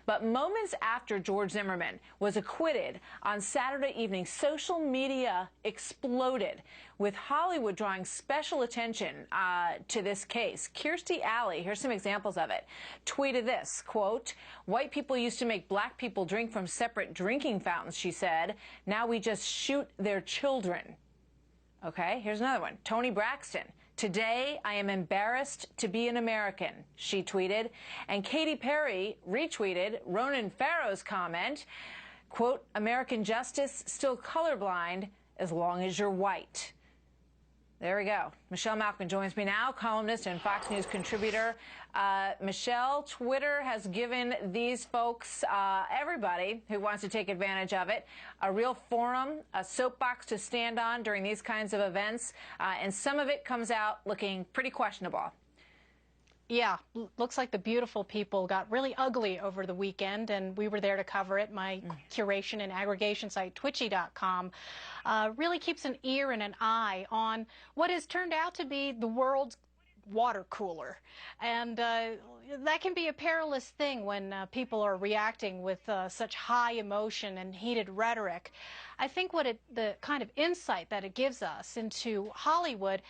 But moments after George Zimmerman was acquitted on Saturday evening, social media exploded, with Hollywood drawing special attention to this case. Kirstie Alley, here's some examples of it, tweeted this, quote, "White people used to make black people drink from separate drinking fountains," she said. "Now we just shoot their children." Okay, here's another one. Toni Braxton. "Today, I am embarrassed to be an American," she tweeted. And Katy Perry retweeted Ronan Farrow's comment, quote, "American justice still colorblind as long as you're white." There we go. Michelle Malkin joins me now, columnist and Fox News contributor. Michelle, Twitter has given these folks, everybody who wants to take advantage of it, a real forum, a soapbox to stand on during these kinds of events, and some of it comes out looking pretty questionable. Yeah, looks like the beautiful people got really ugly over the weekend, and we were there to cover it. My curation and aggregation site, twitchy.com, really keeps an ear and an eye on what has turned out to be the world's water cooler. And that can be a perilous thing when people are reacting with such high emotion and heated rhetoric. I think the kind of insight that it gives us into Hollywood,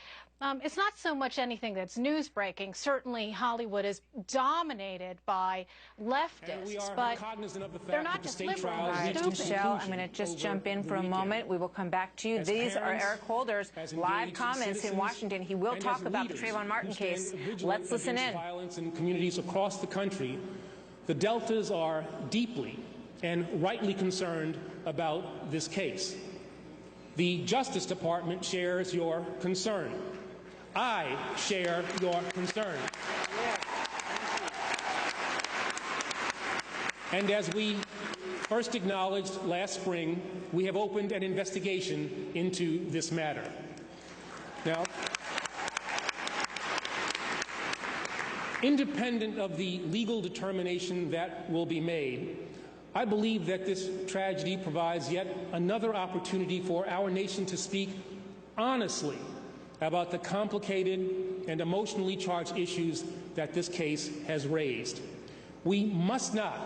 it's not so much anything that's news breaking. Certainly Hollywood is dominated by leftists, but they're not just liberal. All right, Michelle, I'm going to just jump in for a moment. We will come back to you. These are Eric Holder's live comments in Washington. He will talk about the Trayvon Martin case. Let's listen in. Violence in communities across the country. The Deltas are deeply and rightly concerned about this case. The Justice Department shares your concern. I share your concern. And as we first acknowledged last spring, we have opened an investigation into this matter. Now, independent of the legal determination that will be made, I believe that this tragedy provides yet another opportunity for our nation to speak honestly about the complicated and emotionally charged issues that this case has raised. We must not,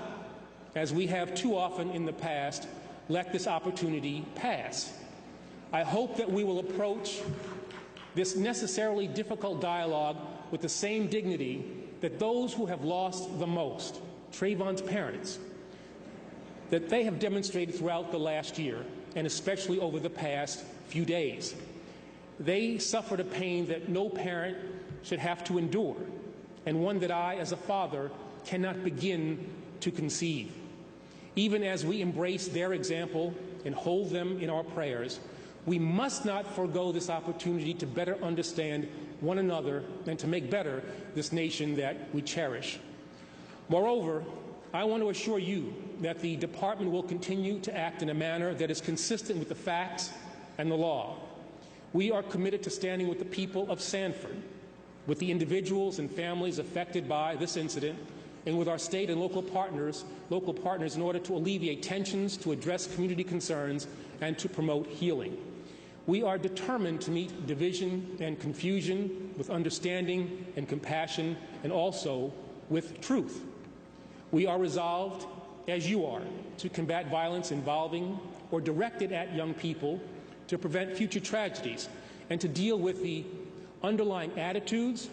as we have too often in the past, let this opportunity pass. I hope that we will approach this necessarily difficult dialogue with the same dignity that those who have lost the most, Trayvon's parents, that they have demonstrated throughout the last year, and especially over the past few days. They suffered a pain that no parent should have to endure, and one that I, as a father, cannot begin to conceive. Even as we embrace their example and hold them in our prayers, we must not forego this opportunity to better understand one another and to make better this nation that we cherish. Moreover, I want to assure you that the Department will continue to act in a manner that is consistent with the facts and the law. We are committed to standing with the people of Sanford, with the individuals and families affected by this incident, and with our state and local partners in order to alleviate tensions, to address community concerns, and to promote healing. We are determined to meet division and confusion with understanding and compassion, and also with truth. We are resolved, as you are, to combat violence involving or directed at young people, to prevent future tragedies, and to deal with the underlying attitudes,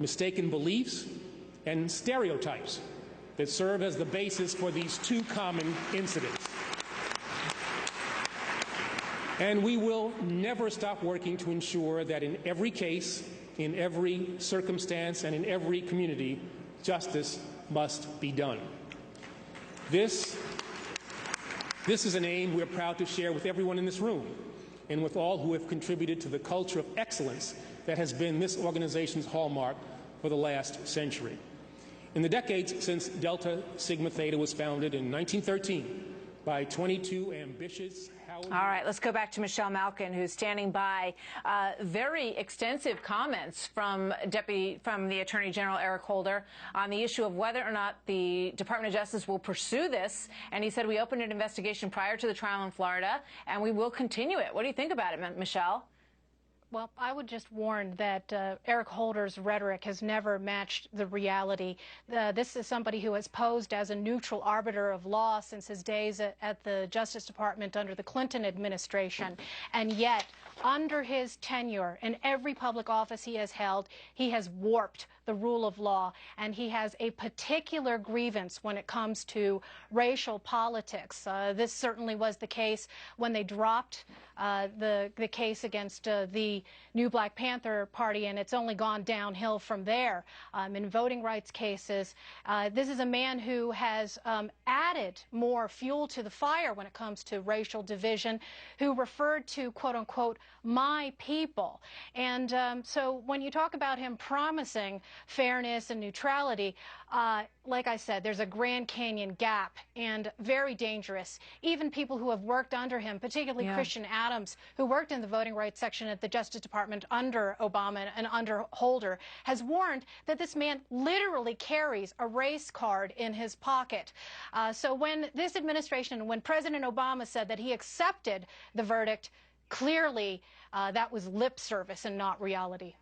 mistaken beliefs, and stereotypes that serve as the basis for these two common incidents. And we will never stop working to ensure that in every case, in every circumstance, and in every community, justice must be done. This is an aim we're proud to share with everyone in this room, and with all who have contributed to the culture of excellence that has been this organization's hallmark for the last century. In the decades since Delta Sigma Theta was founded in 1913 by 22 ambitious Howard... All right, let's go back to Michelle Malkin, who's standing by. Very extensive comments from the Attorney General Eric Holder on the issue of whether or not the Department of Justice will pursue this. And he said, we opened an investigation prior to the trial in Florida, and we will continue it. What do you think about it, Michelle? Well, I would just warn that Eric Holder's rhetoric has never matched the reality. This is somebody who has posed as a neutral arbiter of law since his days at the Justice Department under the Clinton administration. And yet, under his tenure, in every public office he has held, he has warped the rule of law, and he has a particular grievance when it comes to racial politics. This certainly was the case when they dropped the case against the new Black Panther Party, and it's only gone downhill from there. In voting rights cases, this is a man who has added more fuel to the fire when it comes to racial division, who referred to, quote unquote, my people. And so when you talk about him promising fairness and neutrality, like I said, there's a Grand Canyon gap, and very dangerous. Even people who have worked under him, particularly Christian Adams, who worked in the voting rights section at the Justice Department under Obama and under Holder, has warned that this man literally carries a race card in his pocket. So when this administration, when President Obama said that he accepted the verdict, clearly that was lip service and not reality.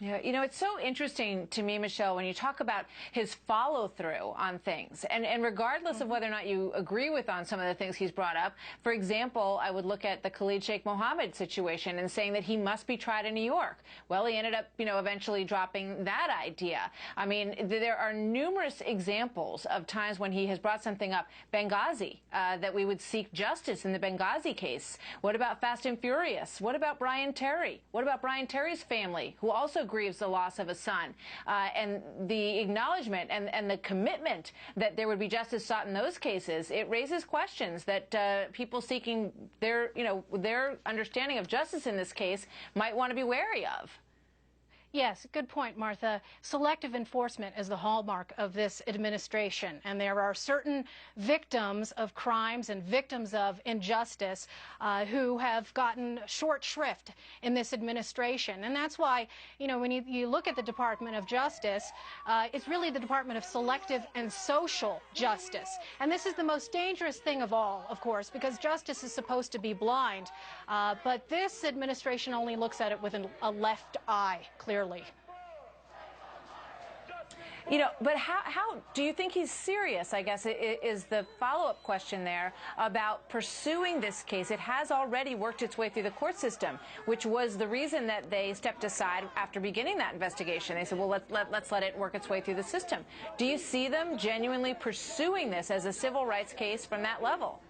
Yeah, you know, it's so interesting to me, Michelle, when you talk about his follow-through on things, and regardless of whether or not you agree with on some of the things he's brought up. For example, I would look at the Khalid Sheikh Mohammed situation and saying that he must be tried in New York. Well, he ended up, you know, eventually dropping that idea. I mean, there are numerous examples of times when he has brought something up. Benghazi, that we would seek justice in the Benghazi case. What about Fast and Furious? What about Brian Terry? What about Brian Terry's family, who also grieves the loss of a son, and the acknowledgement and the commitment that there would be justice sought in those cases? It raises questions that people seeking their understanding of justice in this case might want to be wary of. Yes, good point, Martha. Selective enforcement is the hallmark of this administration, and there are certain victims of crimes and victims of injustice who have gotten short shrift in this administration. And that's why, you know, when you look at the Department of Justice, it's really the Department of Selective and Social Justice. And this is the most dangerous thing of all, of course, because justice is supposed to be blind. But this administration only looks at it with a left eye, clearly. You know, but how do you think he's serious, I guess, is the follow-up question there about pursuing this case? It has already worked its way through the court system, which was the reason that they stepped aside after beginning that investigation. They said, well, let's let it work its way through the system. Do you see them genuinely pursuing this as a civil rights case from that level?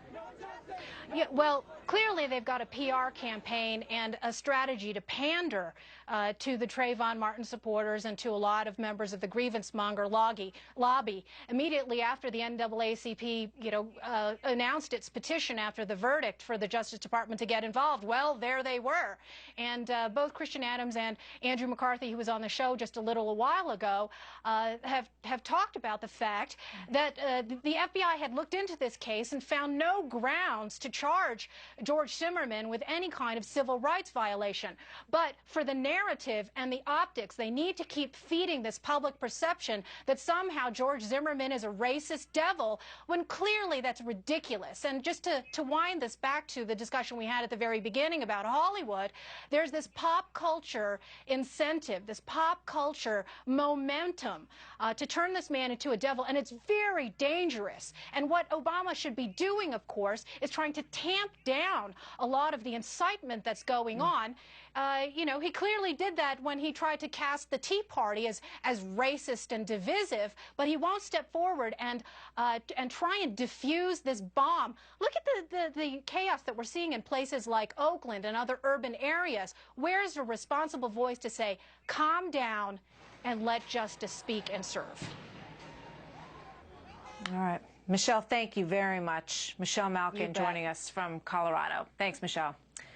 Yeah, well, clearly they've got a PR campaign and a strategy to pander to the Trayvon Martin supporters and to a lot of members of the grievance monger lobby. Immediately after the NAACP, announced its petition after the verdict for the Justice Department to get involved, well, there they were. And both Christian Adams and Andrew McCarthy, who was on the show just a little while ago, have talked about the fact that the FBI had looked into this case and found no grounds to charge George Zimmerman with any kind of civil rights violation. But for the narrative and the optics, they need to keep feeding this public perception that somehow George Zimmerman is a racist devil, when clearly that's ridiculous. And just to wind this back to the discussion we had at the very beginning about Hollywood, there's this pop culture incentive, this pop culture momentum to turn this man into a devil, and it's very dangerous. And what Obama should be doing, of course, is trying to tamp down a lot of the incitement that's going on. He clearly did that when he tried to cast the Tea Party as racist and divisive, but he won't step forward and try and diffuse this bomb. Look at the chaos that we're seeing in places like Oakland and other urban areas. Where's a responsible voice to say, calm down and let justice speak and serve? All right. Michelle, thank you very much. Michelle Malkin joining us from Colorado. Thanks, Michelle.